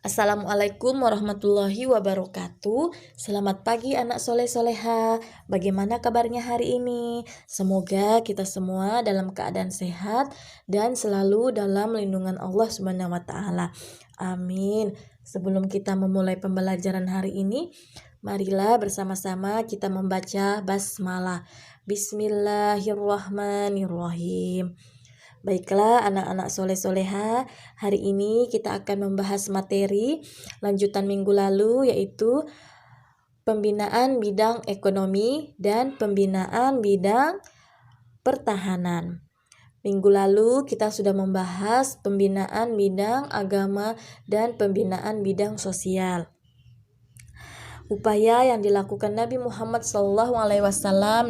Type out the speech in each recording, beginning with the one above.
Assalamualaikum warahmatullahi wabarakatuh. Selamat pagi anak soleh-soleha. Bagaimana kabarnya hari ini? Semoga kita semua dalam keadaan sehat dan selalu dalam lindungan Allah Subhanahu wa taala. Amin. Sebelum kita memulai pembelajaran hari ini, marilah bersama-sama kita membaca basmalah. Bismillahirrahmanirrahim. Baiklah anak-anak soleh-soleha, hari ini kita akan membahas materi lanjutan minggu lalu, yaitu pembinaan bidang ekonomi dan pembinaan bidang pertahanan. Minggu lalu kita sudah membahas pembinaan bidang agama dan pembinaan bidang sosial. Upaya yang dilakukan Nabi Muhammad SAW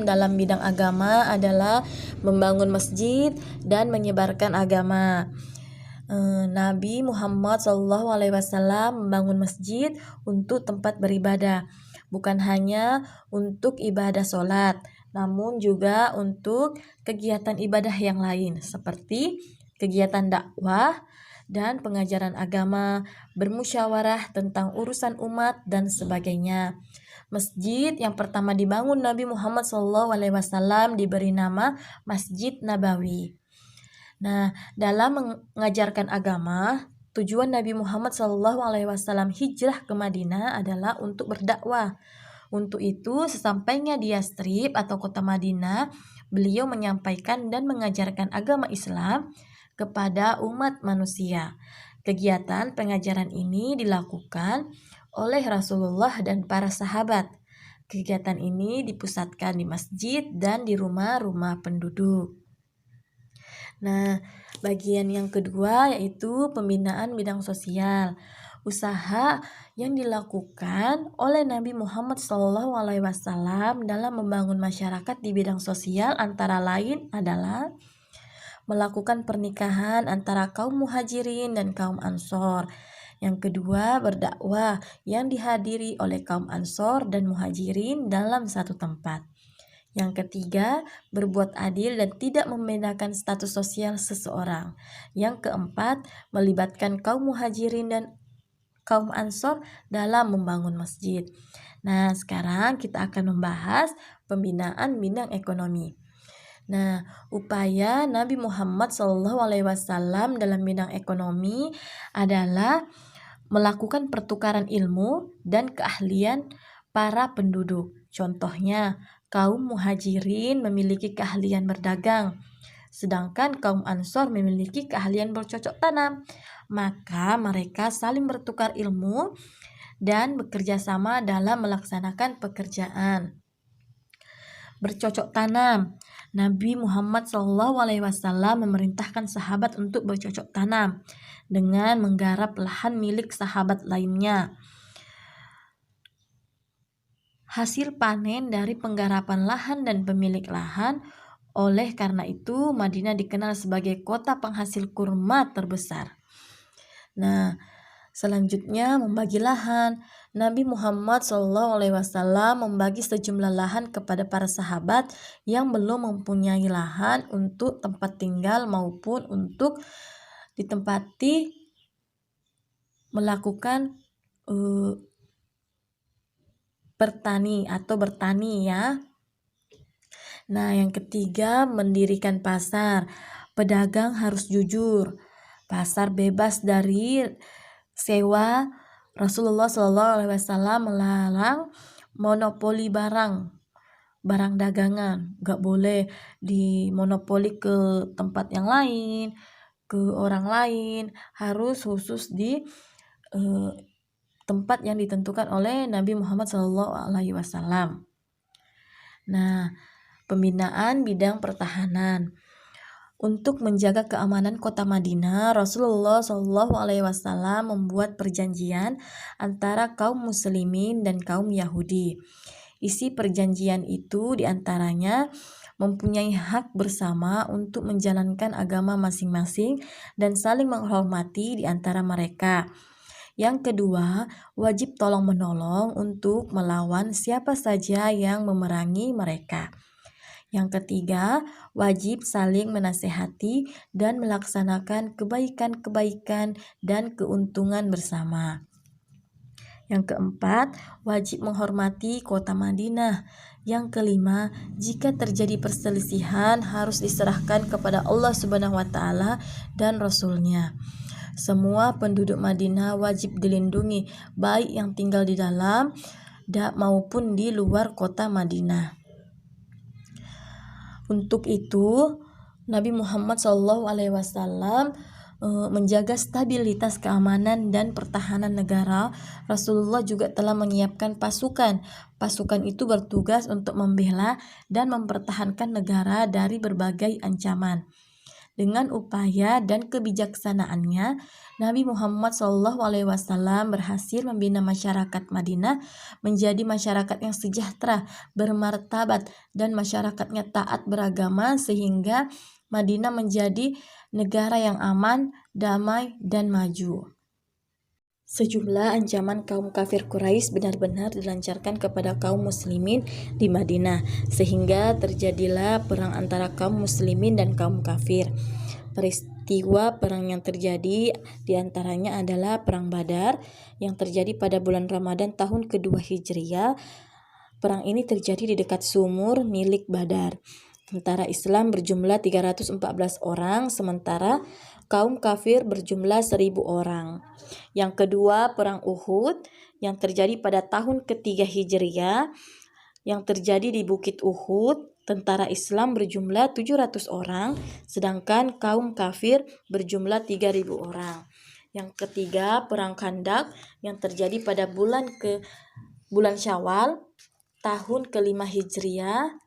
dalam bidang agama adalah membangun masjid dan menyebarkan agama. Nabi Muhammad SAW membangun masjid untuk tempat beribadah, bukan hanya untuk ibadah sholat, namun juga untuk kegiatan ibadah yang lain seperti kegiatan dakwah dan pengajaran agama, bermusyawarah tentang urusan umat dan sebagainya. Masjid yang pertama dibangun Nabi Muhammad SAW diberi nama Masjid Nabawi. Nah, dalam mengajarkan agama, tujuan Nabi Muhammad SAW hijrah ke Madinah adalah untuk berdakwah. Untuk itu, sesampainya di Yastrib atau kota Madinah, beliau menyampaikan dan mengajarkan agama Islam kepada umat manusia. Kegiatan pengajaran ini dilakukan oleh Rasulullah dan para sahabat. Kegiatan ini dipusatkan di masjid dan di rumah-rumah penduduk. Nah, bagian yang kedua yaitu pembinaan bidang sosial. Usaha yang dilakukan oleh Nabi Muhammad SAW dalam membangun masyarakat di bidang sosial antara lain adalah melakukan pernikahan antara kaum muhajirin dan kaum ansor. Yang kedua, berdakwah yang dihadiri oleh kaum ansor dan muhajirin dalam satu tempat. Yang ketiga, berbuat adil dan tidak membedakan status sosial seseorang. Yang keempat, melibatkan kaum muhajirin dan kaum ansor dalam membangun masjid. Nah, sekarang kita akan membahas pembinaan bidang ekonomi. Nah, upaya Nabi Muhammad SAW dalam bidang ekonomi adalah melakukan pertukaran ilmu dan keahlian para penduduk. Contohnya, kaum muhajirin memiliki keahlian berdagang, sedangkan kaum ansor memiliki keahlian bercocok tanam. Maka mereka saling bertukar ilmu dan bekerja sama dalam melaksanakan pekerjaan. Bercocok tanam. Nabi Muhammad SAW memerintahkan sahabat untuk bercocok tanam dengan menggarap lahan milik sahabat lainnya. Hasil panen dari penggarapan lahan dan pemilik lahan. Oleh karena itu, Madinah dikenal sebagai kota penghasil kurma terbesar. Nah, selanjutnya membagi lahan. Nabi Muhammad SAW membagi sejumlah lahan kepada para sahabat yang belum mempunyai lahan untuk tempat tinggal maupun untuk ditempati melakukan bertani ya. Nah, yang ketiga, mendirikan pasar. Pedagang harus jujur. Pasar bebas dari sewa. Rasulullah SAW melarang monopoli barang dagangan. Gak boleh dimonopoli ke tempat yang lain, ke orang lain. Harus khusus di tempat yang ditentukan oleh Nabi Muhammad SAW. Nah, pembinaan bidang pertahanan. Untuk menjaga keamanan kota Madinah, Rasulullah SAW membuat perjanjian antara kaum muslimin dan kaum Yahudi. Isi perjanjian itu diantaranya mempunyai hak bersama untuk menjalankan agama masing-masing dan saling menghormati di antara mereka. Yang kedua, wajib tolong-menolong untuk melawan siapa saja yang memerangi mereka. Yang ketiga, wajib saling menasehati dan melaksanakan kebaikan-kebaikan dan keuntungan bersama. Yang keempat, wajib menghormati kota Madinah. Yang kelima, jika terjadi perselisihan harus diserahkan kepada Allah Subhanahu wa taala dan Rasul-Nya. Semua penduduk Madinah wajib dilindungi, baik yang tinggal di dalam maupun di luar kota Madinah. Untuk itu, Nabi Muhammad SAW menjaga stabilitas keamanan dan pertahanan negara. Rasulullah juga telah menyiapkan pasukan. Pasukan itu bertugas untuk membela dan mempertahankan negara dari berbagai ancaman. Dengan upaya dan kebijaksanaannya, Nabi Muhammad SAW berhasil membina masyarakat Madinah menjadi masyarakat yang sejahtera, bermartabat, dan masyarakatnya taat beragama sehingga Madinah menjadi negara yang aman, damai, dan maju. Sejumlah ancaman kaum kafir Quraisy benar-benar dilancarkan kepada kaum muslimin di Madinah, sehingga terjadilah perang antara kaum muslimin dan kaum kafir. Peristiwa perang yang terjadi diantaranya adalah Perang Badar yang terjadi pada bulan Ramadan tahun kedua Hijriah. Perang ini terjadi di dekat sumur milik Badar. Tentara Islam berjumlah 314 orang, sementara kaum kafir berjumlah 1.000 orang. Yang kedua, Perang Uhud yang terjadi pada tahun ketiga Hijriah, yang terjadi di Bukit Uhud. Tentara Islam berjumlah 700 orang, sedangkan kaum kafir berjumlah 3.000 orang. Yang ketiga, Perang Khandaq yang terjadi pada bulan Syawal tahun kelima Hijriah.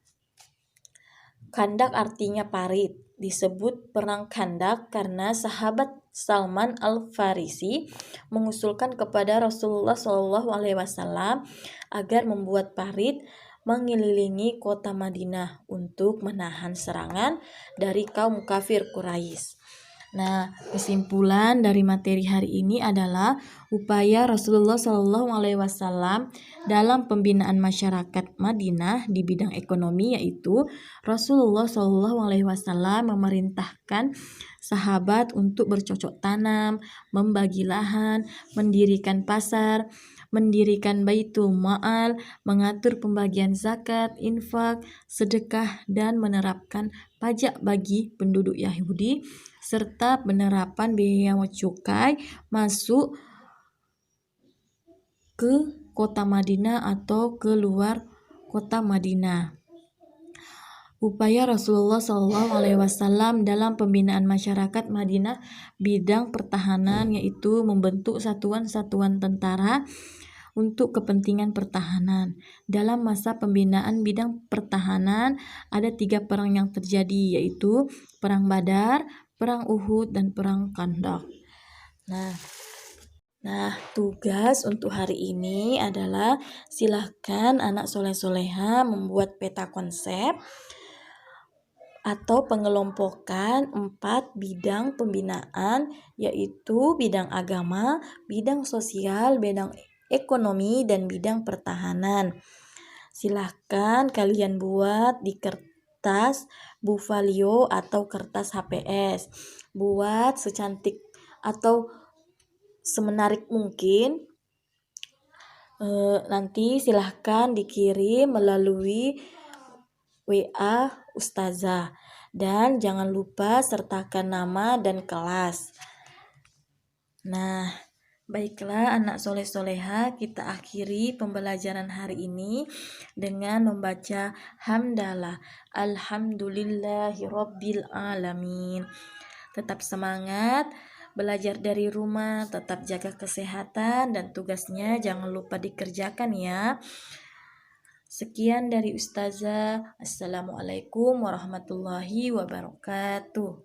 Khandaq artinya parit. Disebut Perang Khandaq karena sahabat Salman Al-Farisi mengusulkan kepada Rasulullah SAW agar membuat parit mengelilingi kota Madinah untuk menahan serangan dari kaum kafir Quraisy. Nah, kesimpulan dari materi hari ini adalah upaya Rasulullah SAW dalam pembinaan masyarakat Madinah di bidang ekonomi, yaitu Rasulullah SAW memerintahkan sahabat untuk bercocok tanam, membagi lahan, mendirikan pasar, mendirikan Baitul Ma'al, mengatur pembagian zakat, infak, sedekah, dan menerapkan pajak bagi penduduk Yahudi, serta penerapan biaya cukai masuk ke kota Madinah atau ke luar kota Madinah. Upaya Rasulullah SAW dalam pembinaan masyarakat Madinah bidang pertahanan, yaitu membentuk satuan-satuan tentara untuk kepentingan pertahanan. Dalam masa pembinaan bidang pertahanan ada 3 perang yang terjadi, yaitu Perang Badar, Perang Uhud, dan Perang Khandaq. Nah, tugas untuk hari ini adalah silahkan anak soleh-soleha membuat peta konsep atau pengelompokan 4 bidang pembinaan, yaitu bidang agama, bidang sosial, bidang ekonomi, dan bidang pertahanan. Silahkan kalian buat di kertas buffalio atau kertas HPS. Buat secantik atau semenarik mungkin. Nanti silahkan dikirim melalui WA Ustazah. Dan jangan lupa sertakan nama dan kelas. Nah, baiklah anak soleh-soleha, kita akhiri pembelajaran hari ini dengan membaca hamdalah. Alhamdulillahirabbil alamin. Tetap semangat, belajar dari rumah, tetap jaga kesehatan, dan tugasnya jangan lupa dikerjakan ya. Sekian dari Ustazah. Assalamualaikum warahmatullahi wabarakatuh.